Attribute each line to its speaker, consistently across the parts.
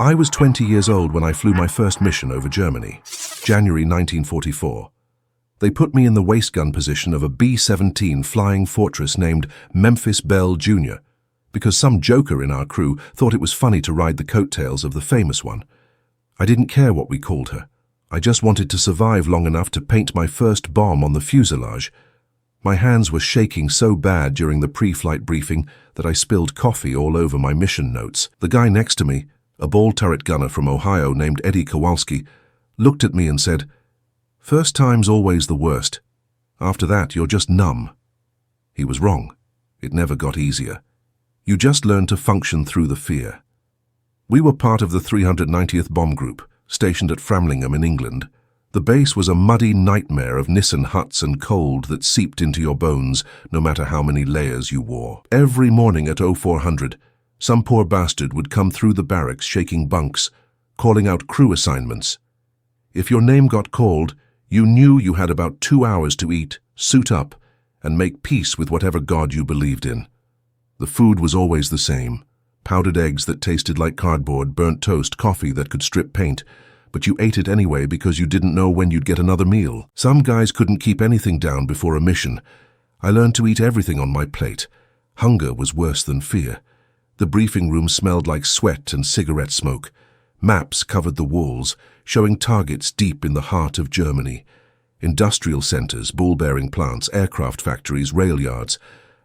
Speaker 1: I was 20 years old when I flew my first mission over Germany, January 1944. They put me in the waist gun position of a B-17 Flying Fortress named Memphis Belle Jr., because some joker in our crew thought it was funny to ride the coattails of the famous one. I didn't care what we called her. I just wanted to survive long enough to paint my first bomb on the fuselage. My hands were shaking so bad during the pre-flight briefing that I spilled coffee all over my mission notes. The guy next to me, a ball turret gunner from Ohio named Eddie Kowalski, looked at me and said, "First time's always the worst. After that, you're just numb." He was wrong. It never got easier. You just learned to function through the fear. We were part of the 390th Bomb Group, stationed at Framlingham in England. The base was a muddy nightmare of Nissen huts and cold that seeped into your bones no matter how many layers you wore. Every morning at 0400, some poor bastard would come through the barracks shaking bunks, calling out crew assignments. If your name got called, you knew you had about 2 hours to eat, suit up, and make peace with whatever god you believed in. The food was always the same: powdered eggs that tasted like cardboard, burnt toast, coffee that could strip paint, but you ate it anyway because you didn't know when you'd get another meal. Some guys couldn't keep anything down before a mission. I learned to eat everything on my plate. Hunger was worse than fear. The briefing room smelled like sweat and cigarette smoke. Maps covered the walls, showing targets deep in the heart of Germany. Industrial centers, ball-bearing plants, aircraft factories, rail yards.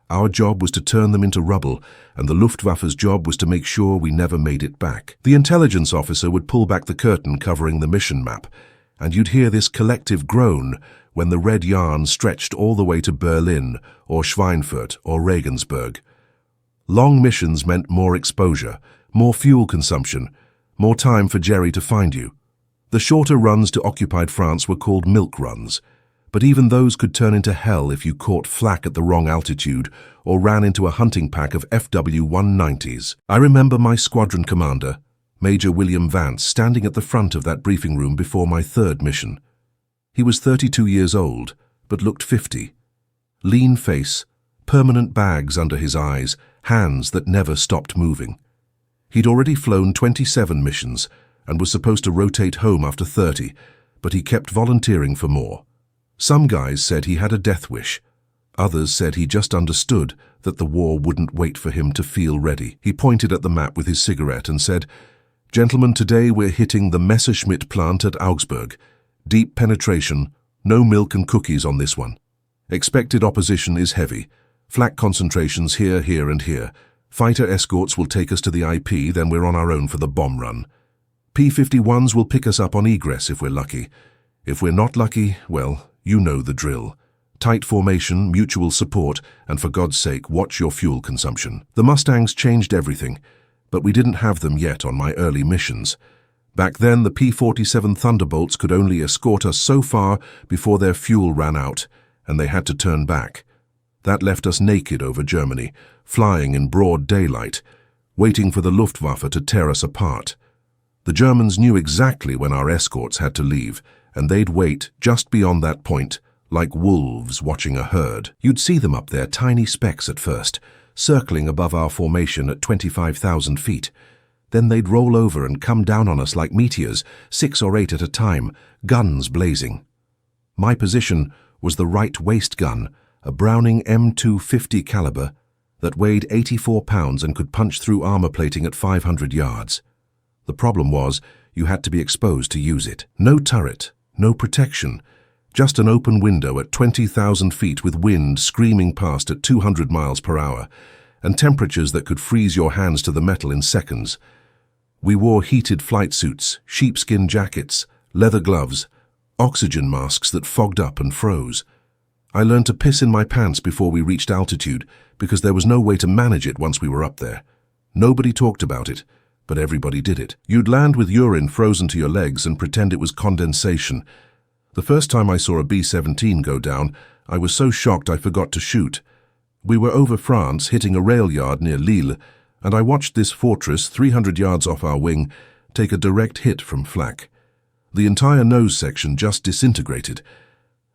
Speaker 1: Our job was to turn them into rubble, and the Luftwaffe's job was to make sure we never made it back. The intelligence officer would pull back the curtain covering the mission map, and you'd hear this collective groan when the red yarn stretched all the way to Berlin or Schweinfurt or Regensburg. Long missions meant more exposure, more fuel consumption, more time for Jerry to find you. The shorter runs to occupied France were called milk runs, but even those could turn into hell if you caught flak at the wrong altitude or ran into a hunting pack of FW-190s. I remember my squadron commander, Major William Vance, standing at the front of that briefing room before my third mission. He was 32 years old, but looked 50. Lean face, permanent bags under his eyes, hands that never stopped moving. He'd already flown 27 missions and was supposed to rotate home after 30, but he kept volunteering for more. Some guys said he had a death wish. Others said he just understood that the war wouldn't wait for him to feel ready. He pointed at the map with his cigarette and said, "Gentlemen, today we're hitting the Messerschmitt plant at Augsburg. Deep penetration, no milk and cookies on this one. Expected opposition is heavy. Flak concentrations here, here, and here. Fighter escorts will take us to the IP, then we're on our own for the bomb run. P-51s will pick us up on egress if we're lucky. If we're not lucky, well, you know the drill. Tight formation, mutual support, and for God's sake, watch your fuel consumption." The Mustangs changed everything, but we didn't have them yet on my early missions. Back then, the P-47 Thunderbolts could only escort us so far before their fuel ran out, and they had to turn back. That left us naked over Germany, flying in broad daylight, waiting for the Luftwaffe to tear us apart. The Germans knew exactly when our escorts had to leave, and they'd wait just beyond that point, like wolves watching a herd. You'd see them up there, tiny specks at first, circling above our formation at 25,000 feet. Then they'd roll over and come down on us like meteors, 6 or 8 at a time, guns blazing. My position was the right waist gun, a Browning M250 caliber that weighed 84 pounds and could punch through armor plating at 500 yards. The problem was, you had to be exposed to use it. No turret, no protection, just an open window at 20,000 feet with wind screaming past at 200 miles per hour, and temperatures that could freeze your hands to the metal in seconds. We wore heated flight suits, sheepskin jackets, leather gloves, oxygen masks that fogged up and froze. I learned to piss in my pants before we reached altitude because there was no way to manage it once we were up there. Nobody talked about it, but everybody did it. You'd land with urine frozen to your legs and pretend it was condensation. The first time I saw a B-17 go down, I was so shocked I forgot to shoot. We were over France, hitting a rail yard near Lille, and I watched this fortress 300 yards off our wing take a direct hit from flak. The entire nose section just disintegrated.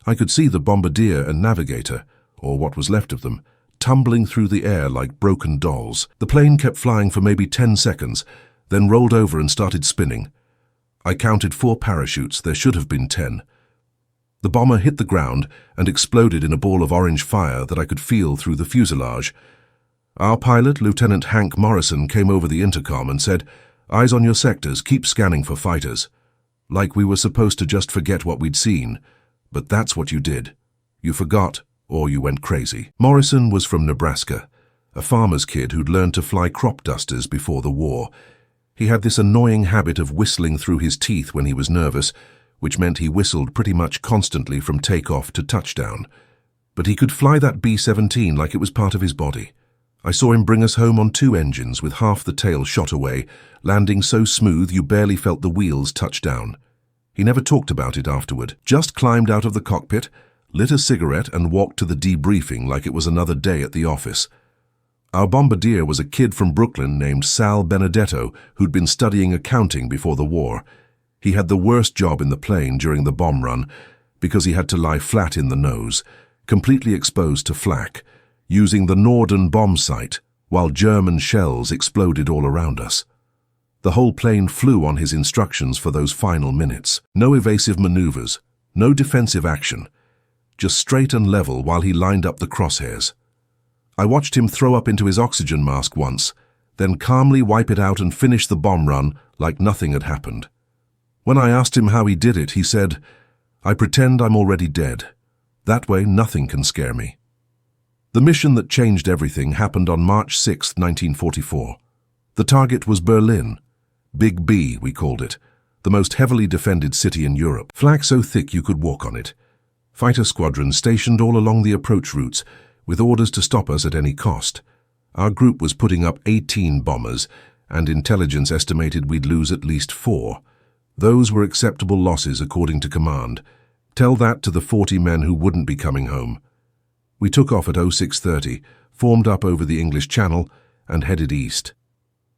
Speaker 1: I could see the bombardier and navigator, or what was left of them, tumbling through the air like broken dolls. The plane kept flying for maybe 10 seconds, then rolled over and started spinning. I counted 4 parachutes, there should have been 10. The bomber hit the ground and exploded in a ball of orange fire that I could feel through the fuselage. Our pilot, Lieutenant Hank Morrison, came over the intercom and said, "Eyes on your sectors, keep scanning for fighters." Like we were supposed to just forget what we'd seen. But that's what you did. You forgot, or you went crazy. Morrison was from Nebraska, a farmer's kid who'd learned to fly crop dusters before the war. He had this annoying habit of whistling through his teeth when he was nervous, which meant he whistled pretty much constantly from takeoff to touchdown. But he could fly that B-17 like it was part of his body. I saw him bring us home on 2 engines with half the tail shot away, landing so smooth you barely felt the wheels touch down. He never talked about it afterward, just climbed out of the cockpit, lit a cigarette and walked to the debriefing like it was another day at the office. Our bombardier was a kid from Brooklyn named Sal Benedetto who'd been studying accounting before the war. He had the worst job in the plane during the bomb run because he had to lie flat in the nose, completely exposed to flak, using the Norden bomb site while German shells exploded all around us. The whole plane flew on his instructions for those final minutes. No evasive maneuvers, no defensive action, just straight and level while he lined up the crosshairs. I watched him throw up into his oxygen mask once, then calmly wipe it out and finish the bomb run like nothing had happened. When I asked him how he did it, he said, "I pretend I'm already dead. That way nothing can scare me." The mission that changed everything happened on March 6, 1944. The target was Berlin. Big B, we called it, the most heavily defended city in Europe. Flak so thick you could walk on it. Fighter squadrons stationed all along the approach routes, with orders to stop us at any cost. Our group was putting up 18 bombers, and intelligence estimated we'd lose at least 4. Those were acceptable losses according to command. Tell that to the 40 men who wouldn't be coming home. We took off at 06:30, formed up over the English Channel, and headed east.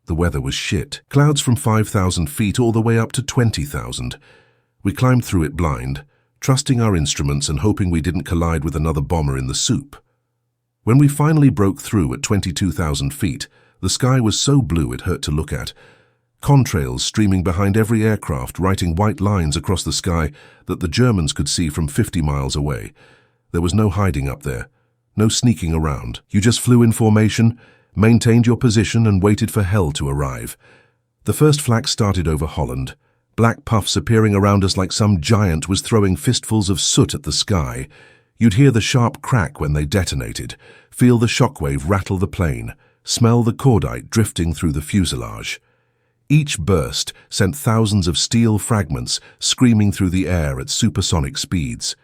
Speaker 1: The weather was shit. Clouds from 5,000 feet all the way up to 20,000. We climbed through it blind, trusting our instruments and hoping we didn't collide with another bomber in the soup. When we finally broke through at 22,000 feet, the sky was so blue it hurt to look at. Contrails streaming behind every aircraft, writing white lines across the sky that the Germans could see from 50 miles away. There was no hiding up there, no sneaking around. You just flew in formation, maintained your position and waited for hell to arrive. The first flak started over Holland, black puffs appearing around us like some giant was throwing fistfuls of soot at the sky. You'd hear the sharp crack when they detonated, feel the shockwave rattle the plane, smell the cordite drifting through the fuselage. Each burst sent thousands of steel fragments screaming through the air at supersonic speeds.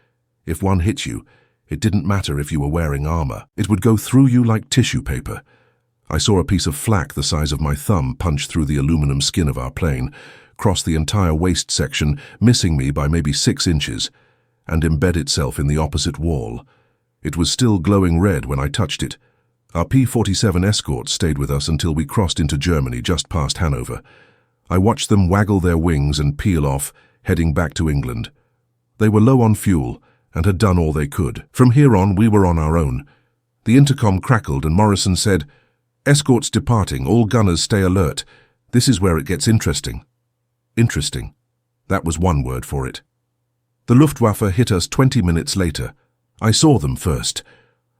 Speaker 1: If one hit you, it didn't matter if you were wearing armor. It would go through you like tissue paper. I saw a piece of flak the size of my thumb punch through the aluminum skin of our plane, cross the entire waist section, missing me by maybe 6 inches, and embed itself in the opposite wall. It was still glowing red when I touched it. Our P-47 Escort stayed with us until we crossed into Germany just past Hanover. I watched them waggle their wings and peel off, heading back to England. They were low on fuel and had done all they could. From here on, we were on our own. The intercom crackled and Morrison said, "Escorts departing, all gunners stay alert. This is where it gets interesting." Interesting. That was one word for it. The Luftwaffe hit us 20 minutes later. I saw them first.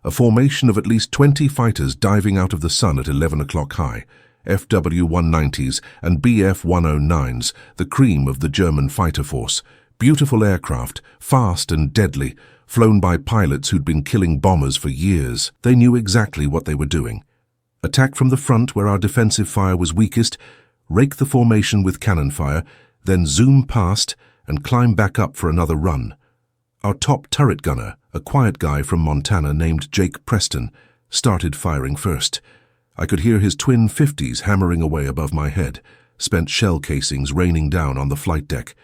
Speaker 1: A formation of at least 20 fighters diving out of the sun at 11 o'clock high, FW-190s and Bf-109s, the cream of the German fighter force. Beautiful aircraft, fast and deadly, flown by pilots who'd been killing bombers for years. They knew exactly what they were doing. Attack from the front where our defensive fire was weakest, rake the formation with cannon fire, then zoom past and climb back up for another run. Our top turret gunner, a quiet guy from Montana named Jake Preston, started firing first. I could hear his twin 50s hammering away above my head, spent shell casings raining down on the flight deck.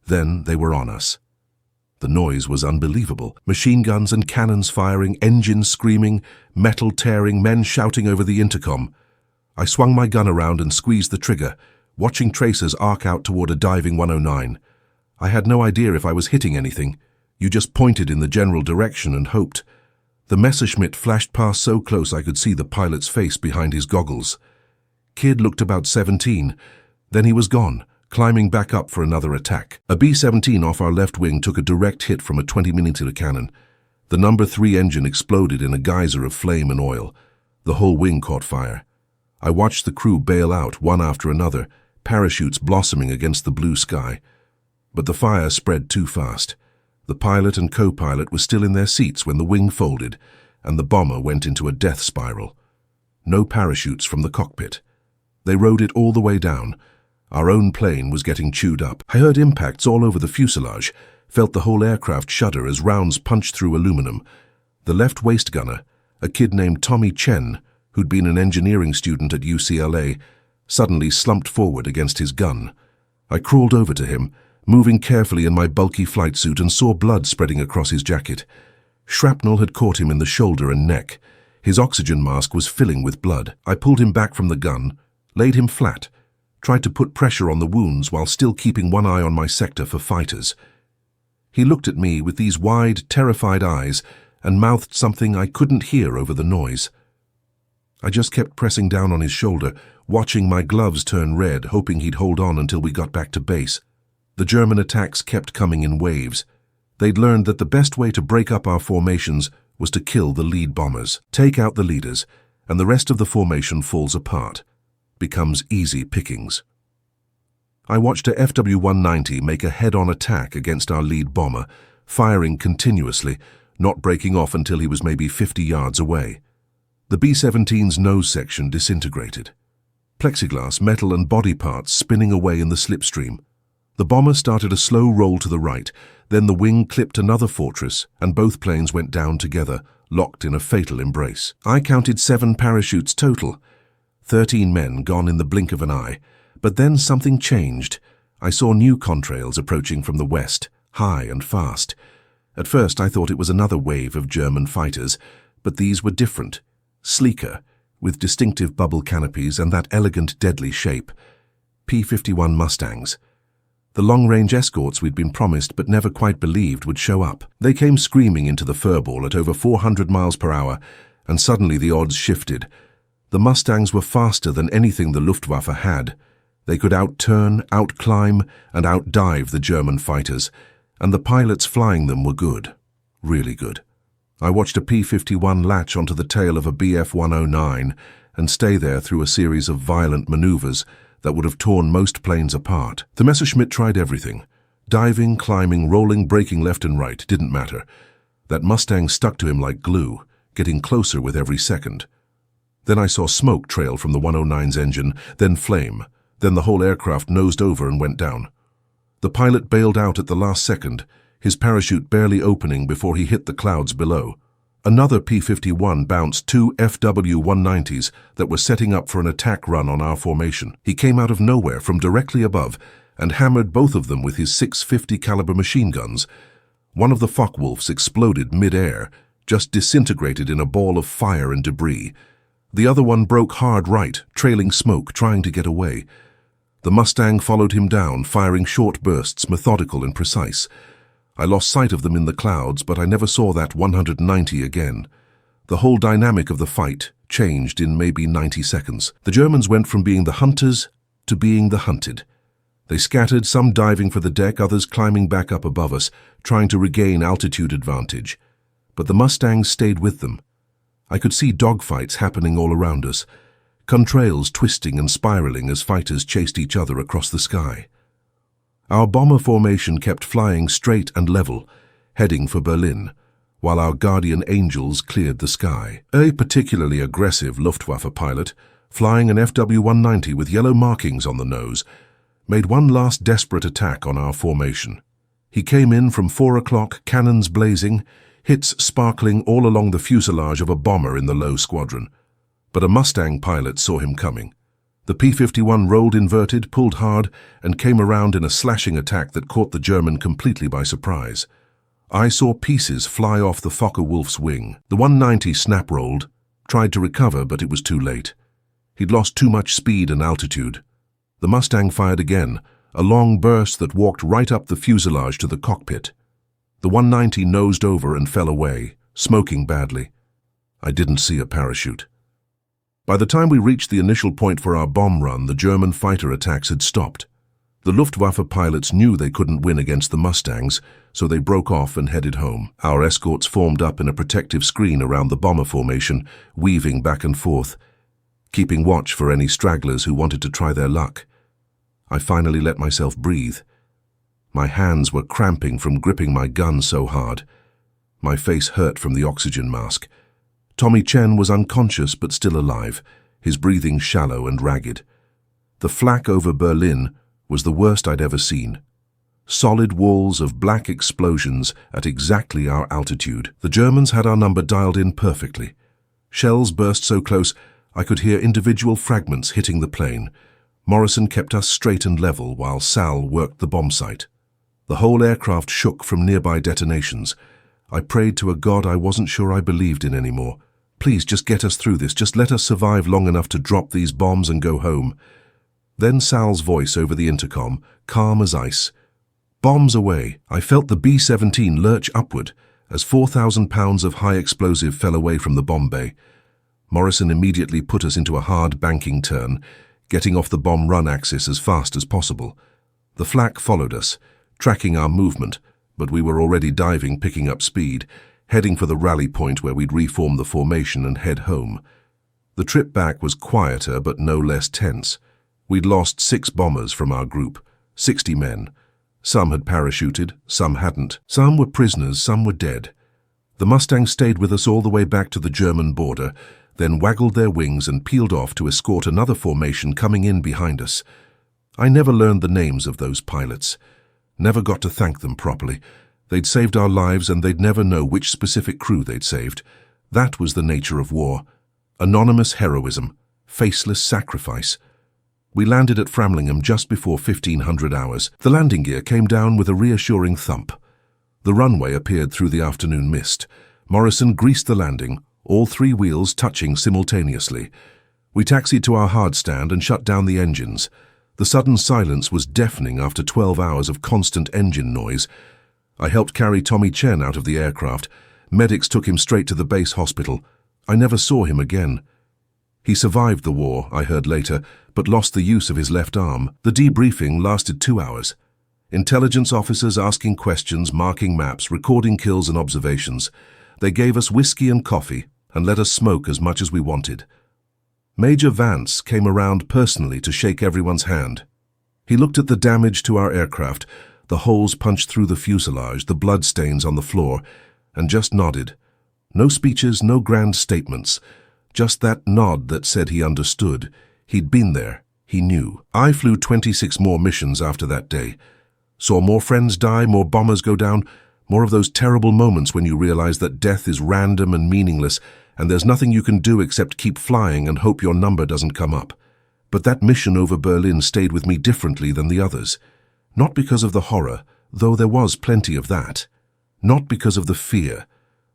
Speaker 1: Then they were on us. The noise was unbelievable. Machine guns and cannons firing, engines screaming, metal tearing, men shouting over the intercom. I swung my gun around and squeezed the trigger, watching tracers arc out toward a diving 109. I had no idea if I was hitting anything. You just pointed in the general direction and hoped. The Messerschmitt flashed past so close I could see the pilot's face behind his goggles. Kid looked about 17, Then he was gone, climbing back up for another attack. A B-17 off our left wing took a direct hit from a 20mm cannon. The No. 3 engine exploded in a geyser of flame and oil. The whole wing caught fire. I watched the crew bail out, one after another, parachutes blossoming against the blue sky. But the fire spread too fast. The pilot and co-pilot were still in their seats when the wing folded, and the bomber went into a death spiral. No parachutes from the cockpit. They rode it all the way down. Our own plane was getting chewed up. I heard impacts all over the fuselage, felt the whole aircraft shudder as rounds punched through aluminum. The left waist gunner, a kid named Tommy Chen, who'd been an engineering student at UCLA, suddenly slumped forward against his gun. I crawled over to him, moving carefully in my bulky flight suit, and saw blood spreading across his jacket. Shrapnel had caught him in the shoulder and neck. His oxygen mask was filling with blood. I pulled him back from the gun, laid him flat, tried to put pressure on the wounds while still keeping one eye on my sector for fighters. He looked at me with these wide, terrified eyes and mouthed something I couldn't hear over the noise. I just kept pressing down on his shoulder, watching my gloves turn red, hoping he'd hold on until we got back to base. The German attacks kept coming in waves. They'd learned that the best way to break up our formations was to kill the lead bombers, take out the leaders, and the rest of the formation falls apart, becomes easy pickings. I watched a FW-190 make a head-on attack against our lead bomber, firing continuously, not breaking off until he was maybe 50 yards away. The B-17's nose section disintegrated. Plexiglass, metal and body parts spinning away in the slipstream. The bomber started a slow roll to the right, then the wing clipped another fortress, and both planes went down together, locked in a fatal embrace. I counted 7 parachutes total. 13 men gone in the blink of an eye. But then something changed. I saw new contrails approaching from the west, high and fast. At first I thought it was another wave of German fighters, but these were different. Sleeker, with distinctive bubble canopies and that elegant, deadly shape. P-51 Mustangs. The long-range escorts we'd been promised but never quite believed would show up. They came screaming into the furball at over 400 miles per hour, and suddenly the odds shifted. The Mustangs were faster than anything the Luftwaffe had. They could outturn, outclimb, and outdive the German fighters, and the pilots flying them were good. Really good. I watched a P-51 latch onto the tail of a Bf-109 and stay there through a series of violent maneuvers that would have torn most planes apart. The Messerschmitt tried everything. Diving, climbing, rolling, braking left and right, didn't matter. That Mustang stuck to him like glue, getting closer with every second. Then I saw smoke trail from the 109's engine, then flame. Then the whole aircraft nosed over and went down. The pilot bailed out at the last second, his parachute barely opening before he hit the clouds below. Another P-51 bounced 2 FW-190s that were setting up for an attack run on our formation. He came out of nowhere from directly above and hammered both of them with his 650 caliber machine guns. One of the Focke-Wulfs exploded mid-air, just disintegrated in a ball of fire and debris. The other one broke hard right, trailing smoke, trying to get away. The Mustang followed him down, firing short bursts, methodical and precise. I lost sight of them in the clouds, but I never saw that 190 again. The whole dynamic of the fight changed in maybe 90 seconds. The Germans went from being the hunters to being the hunted. They scattered, some diving for the deck, others climbing back up above us, trying to regain altitude advantage. But the Mustangs stayed with them. I could see dogfights happening all around us, contrails twisting and spiraling as fighters chased each other across the sky. Our bomber formation kept flying straight and level, heading for Berlin, while our guardian angels cleared the sky. A particularly aggressive Luftwaffe pilot, flying an FW-190 with yellow markings on the nose, made one last desperate attack on our formation. He came in from 4 o'clock, cannons blazing, hits sparkling all along the fuselage of a bomber in the low squadron. But a Mustang pilot saw him coming. The P-51 rolled inverted, pulled hard, and came around in a slashing attack that caught the German completely by surprise. I saw pieces fly off the Focke-Wulf's wing. The 190 snap-rolled, tried to recover, but it was too late. He'd lost too much speed and altitude. The Mustang fired again, a long burst that walked right up the fuselage to the cockpit. The 190 nosed over and fell away, smoking badly. I didn't see a parachute. By the time we reached the initial point for our bomb run, the German fighter attacks had stopped. The Luftwaffe pilots knew they couldn't win against the Mustangs, so they broke off and headed home. Our escorts formed up in a protective screen around the bomber formation, weaving back and forth, keeping watch for any stragglers who wanted to try their luck. I finally let myself breathe. My hands were cramping from gripping my gun so hard. My face hurt from the oxygen mask. Tommy Chen was unconscious but still alive, his breathing shallow and ragged. The flak over Berlin was the worst I'd ever seen. Solid walls of black explosions at exactly our altitude. The Germans had our number dialed in perfectly. Shells burst so close I could hear individual fragments hitting the plane. Morrison kept us straight and level while Sal worked the bomb site. The whole aircraft shook from nearby detonations. I prayed to a God I wasn't sure I believed in anymore. Please, just get us through this. Just let us survive long enough to drop these bombs and go home. Then Sal's voice over the intercom, calm as ice. Bombs away. I felt the B-17 lurch upward as 4,000 pounds of high explosive fell away from the bomb bay. Morrison immediately put us into a hard banking turn, getting off the bomb run axis as fast as possible. The flak followed us, tracking our movement, but we were already diving, picking up speed, heading for the rally point where we'd reform the formation and head home. The trip back was quieter but no less tense. We'd lost 6 bombers from our group, 60 men. Some had parachuted, some hadn't. Some were prisoners, some were dead. The Mustangs stayed with us all the way back to the German border, then waggled their wings and peeled off to escort another formation coming in behind us. I never learned the names of those pilots. Never got to thank them properly. They'd saved our lives and they'd never know which specific crew they'd saved. That was the nature of war. Anonymous heroism, faceless sacrifice. We landed at Framlingham just before 1500 hours. The landing gear came down with a reassuring thump. The runway appeared through the afternoon mist. Morrison greased the landing, all 3 wheels touching simultaneously. We taxied to our hard stand and shut down the engines. The sudden silence was deafening after 12 hours of constant engine noise. I helped carry Tommy Chen out of the aircraft. Medics took him straight to the base hospital. I never saw him again. He survived the war, I heard later, but lost the use of his left arm. The debriefing lasted 2 hours. Intelligence officers asking questions, marking maps, recording kills and observations. They gave us whiskey and coffee and let us smoke as much as we wanted. Major Vance came around personally to shake everyone's hand. He looked at the damage to our aircraft, the holes punched through the fuselage, the bloodstains on the floor, and just nodded. No speeches, no grand statements. Just that nod that said he understood. He'd been there. He knew. I flew 26 more missions after that day. Saw more friends die, more bombers go down, more of those terrible moments when you realize that death is random and meaningless, and there's nothing you can do except keep flying and hope your number doesn't come up. But that mission over Berlin stayed with me differently than the others. Not because of the horror, though there was plenty of that. Not because of the fear,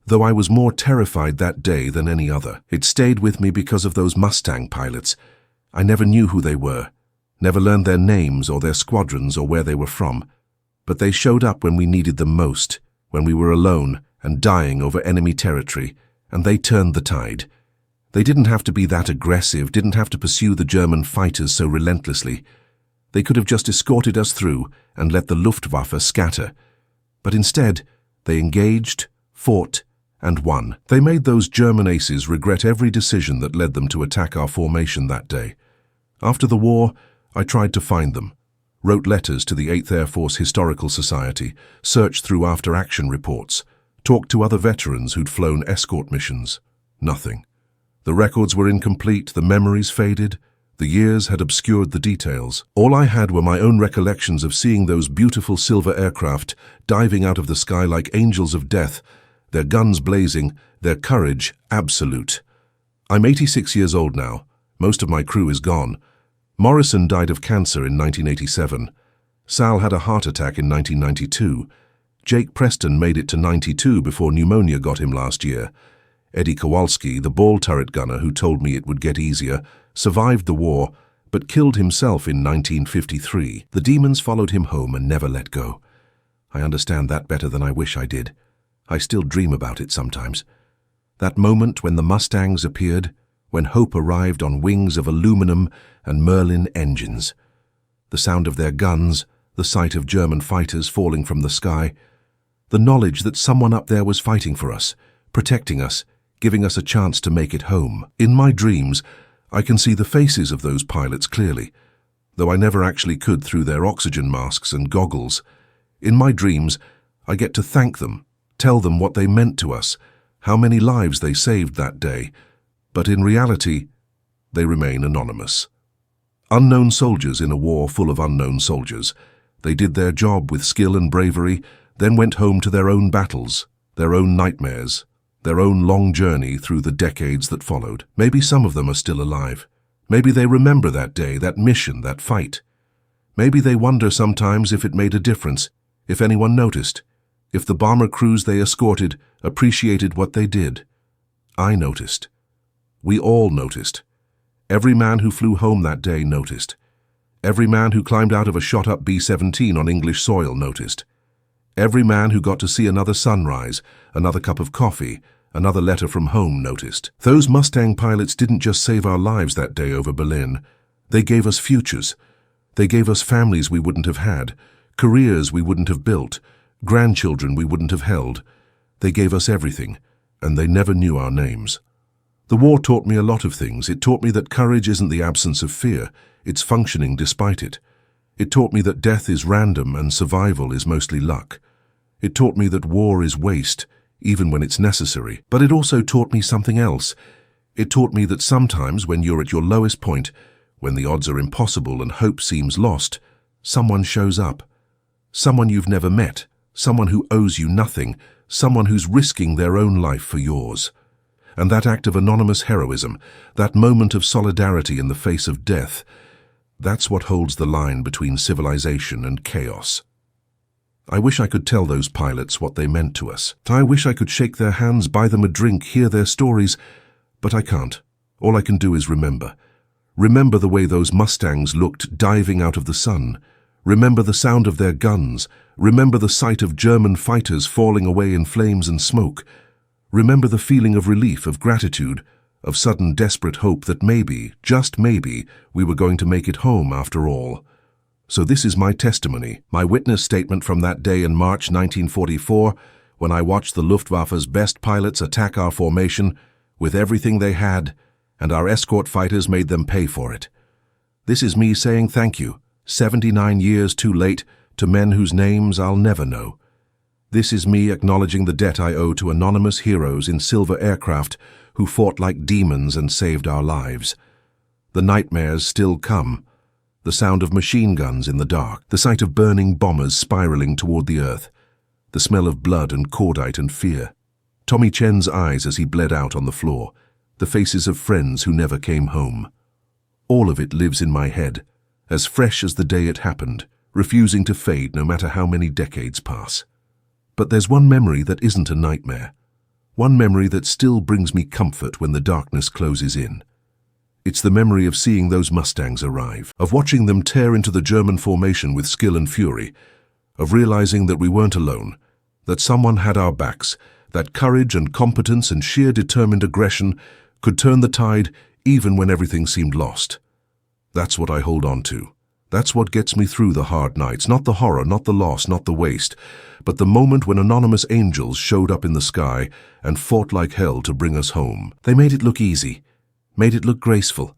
Speaker 1: though I was more terrified that day than any other. It stayed with me because of those Mustang pilots. I never knew who they were, never learned their names or their squadrons or where they were from. But they showed up when we needed them most, when we were alone and dying over enemy territory, and they turned the tide. They didn't have to be that aggressive, didn't have to pursue the German fighters so relentlessly. They could have just escorted us through and let the Luftwaffe scatter. But instead, they engaged, fought, and won. They made those German aces regret every decision that led them to attack our formation that day. After the war, I tried to find them. Wrote letters to the 8th Air Force Historical Society, searched through after-action reports, talked to other veterans who'd flown escort missions. Nothing. The records were incomplete, the memories faded, the years had obscured the details. All I had were my own recollections of seeing those beautiful silver aircraft diving out of the sky like angels of death, their guns blazing, their courage absolute. I'm 86 years old now. Most of my crew is gone. Morrison died of cancer in 1987. Sal had a heart attack in 1992. Jake Preston made it to 92 before pneumonia got him last year. Eddie Kowalski, the ball turret gunner who told me it would get easier, survived the war, but killed himself in 1953. The demons followed him home and never let go. I understand that better than I wish I did. I still dream about it sometimes. That moment when the Mustangs appeared, when hope arrived on wings of aluminum and Merlin engines. The sound of their guns, the sight of German fighters falling from the sky, the knowledge that someone up there was fighting for us, protecting us, giving us a chance to make it home. In my dreams, I can see the faces of those pilots clearly, though I never actually could through their oxygen masks and goggles. In my dreams, I get to thank them, tell them what they meant to us, how many lives they saved that day, but in reality, they remain anonymous. Unknown soldiers in a war full of unknown soldiers. They did their job with skill and bravery, then went home to their own battles, their own nightmares, their own long journey through the decades that followed. Maybe some of them are still alive. Maybe they remember that day, that mission, that fight. Maybe they wonder sometimes if it made a difference, if anyone noticed, if the bomber crews they escorted appreciated what they did. I noticed. We all noticed. Every man who flew home that day noticed. Every man who climbed out of a shot-up B-17 on English soil noticed. Every man who got to see another sunrise, another cup of coffee, another letter from home noticed. Those Mustang pilots didn't just save our lives that day over Berlin. They gave us futures. They gave us families we wouldn't have had, careers we wouldn't have built, grandchildren we wouldn't have held. They gave us everything, and they never knew our names. The war taught me a lot of things. It taught me that courage isn't the absence of fear, it's functioning despite it. It taught me that death is random and survival is mostly luck. It taught me that war is waste, even when it's necessary. But it also taught me something else. It taught me that sometimes when you're at your lowest point, when the odds are impossible and hope seems lost, someone shows up. Someone you've never met, someone who owes you nothing, someone who's risking their own life for yours. And that act of anonymous heroism, that moment of solidarity in the face of death, that's what holds the line between civilization and chaos. I wish I could tell those pilots what they meant to us. I wish I could shake their hands, buy them a drink, hear their stories, but I can't. All I can do is remember. Remember the way those Mustangs looked diving out of the sun. Remember the sound of their guns. Remember the sight of German fighters falling away in flames and smoke. Remember the feeling of relief, of gratitude, of sudden desperate hope that maybe, just maybe, we were going to make it home after all. So this is my testimony, my witness statement from that day in March 1944, when I watched the Luftwaffe's best pilots attack our formation with everything they had, and our escort fighters made them pay for it. This is me saying thank you, 79 years too late, to men whose names I'll never know. This is me acknowledging the debt I owe to anonymous heroes in silver aircraft who fought like demons and saved our lives. The nightmares still come. The sound of machine guns in the dark, the sight of burning bombers spiraling toward the earth, the smell of blood and cordite and fear. Tommy Chen's eyes as he bled out on the floor, the faces of friends who never came home. All of it lives in my head, as fresh as the day it happened, refusing to fade no matter how many decades pass. But there's one memory that isn't a nightmare, one memory that still brings me comfort when the darkness closes in. It's the memory of seeing those Mustangs arrive, of watching them tear into the German formation with skill and fury, of realizing that we weren't alone, that someone had our backs, that courage and competence and sheer determined aggression could turn the tide even when everything seemed lost. That's what I hold on to. That's what gets me through the hard nights, not the horror, not the loss, not the waste, but the moment when anonymous angels showed up in the sky and fought like hell to bring us home. They made it look easy, made it look graceful,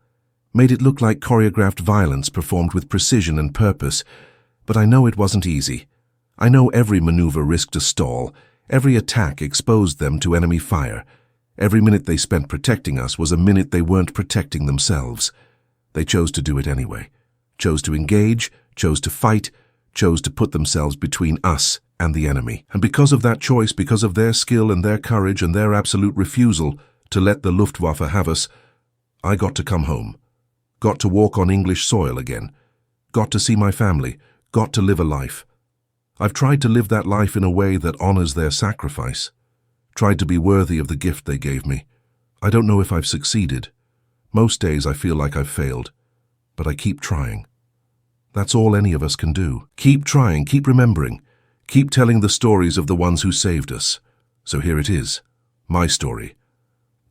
Speaker 1: made it look like choreographed violence performed with precision and purpose. But I know it wasn't easy. I know every maneuver risked a stall, every attack exposed them to enemy fire. Every minute they spent protecting us was a minute they weren't protecting themselves. They chose to do it anyway. Chose to engage, chose to fight, chose to put themselves between us and the enemy. And because of that choice, because of their skill and their courage and their absolute refusal to let the Luftwaffe have us, I got to come home, got to walk on English soil again, got to see my family, got to live a life. I've tried to live that life in a way that honors their sacrifice, tried to be worthy of the gift they gave me. I don't know if I've succeeded. Most days I feel like I've failed. But I keep trying. That's all any of us can do. Keep trying, keep remembering, keep telling the stories of the ones who saved us. So here it is, my story.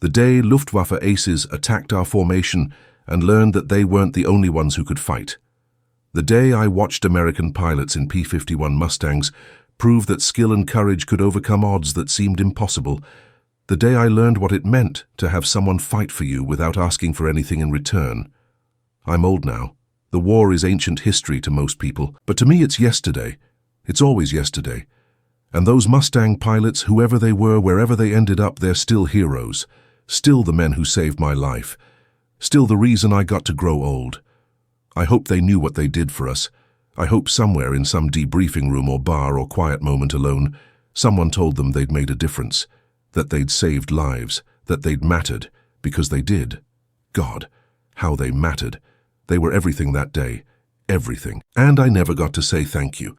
Speaker 1: The day Luftwaffe aces attacked our formation and learned that they weren't the only ones who could fight. The day I watched American pilots in P-51 Mustangs prove that skill and courage could overcome odds that seemed impossible. The day I learned what it meant to have someone fight for you without asking for anything in return. I'm old now. The war is ancient history to most people, but to me it's yesterday. It's always yesterday. And those Mustang pilots, whoever they were, wherever they ended up, they're still heroes. Still the men who saved my life. Still the reason I got to grow old. I hope they knew what they did for us. I hope somewhere in some debriefing room or bar or quiet moment alone, someone told them they'd made a difference, that they'd saved lives, that they'd mattered, because they did. God, how they mattered. They were everything that day. Everything. And I never got to say thank you.